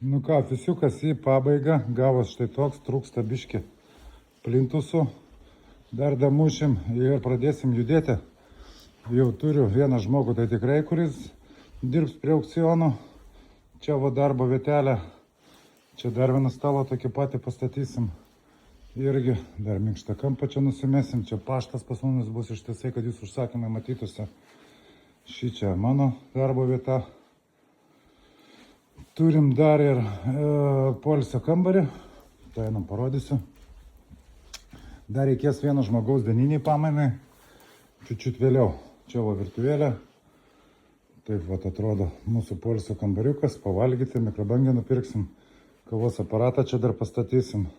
Nu ką, fisiukas į pabaigą, gavos štai toks, trūksta biški plintusų. Dar damušim ir pradėsim judėti. Jau turiu vieną žmogų, tai tikrai, kuris dirbs prie aukcionų. Čia va darbo vietelė. Čia dar vieną stalą tokį patį pastatysim. Irgi dar minkštą kampą čia nusimesim. Čia paštas pas mumis bus ištisai, kad jūs užsakymai matytųsi. Ši čia mano darbo vieta. Turim dar ir poilsio kambarį. Tai einam parodysiu. Dar reikės vieno žmogaus dieniniai pamainai. Čiučiut vėliau. Čia va virtuvėlė. Taip va atrodo mūsų poilsio kambariukas. Pavalgyti, mikrobangę nupirksim. Kavos aparatą čia dar pastatysim.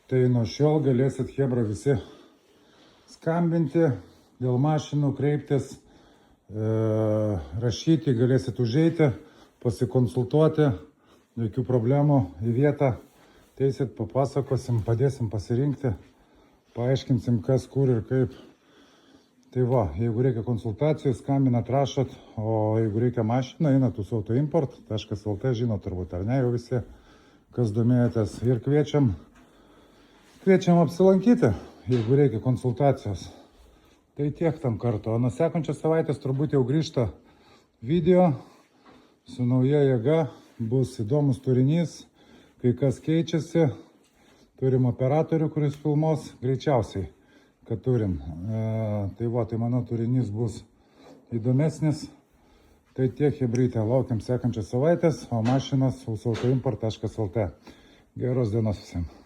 Tai nuo šiol galėsit chebra visi skambinti, dėl mašinų kreiptis, rašyti, galėsit užeiti, pasikonsultuoti, jokių problemų į vietą. Teisit, papasakosim, padėsim pasirinkti, paaiškinsim kas, kur ir kaip. Tai va, jeigu reikia konsultacijų, skambinat, rašot, o jeigu reikia mašiną, einat su autoimport.lt, žinot turbūt, ar ne, jau visi, kas domėjotės. Ir kviečiam apsilankyti, jeigu reikia konsultacijos. Tai tiek tam karto. O nuo sekančios savaitės turbūt jau grįžta video su nauja jėga, bus įdomus turinys. Kai kas keičiasi, turim operatorių, kuris filmuos, greičiausiai, kad turim. Tai va, tai mano turinys bus įdomesnis. Tai tiek, hebrytė, laukiam sekančios savaitės, o mašinas autoimport.lt. Geros dienos visiems.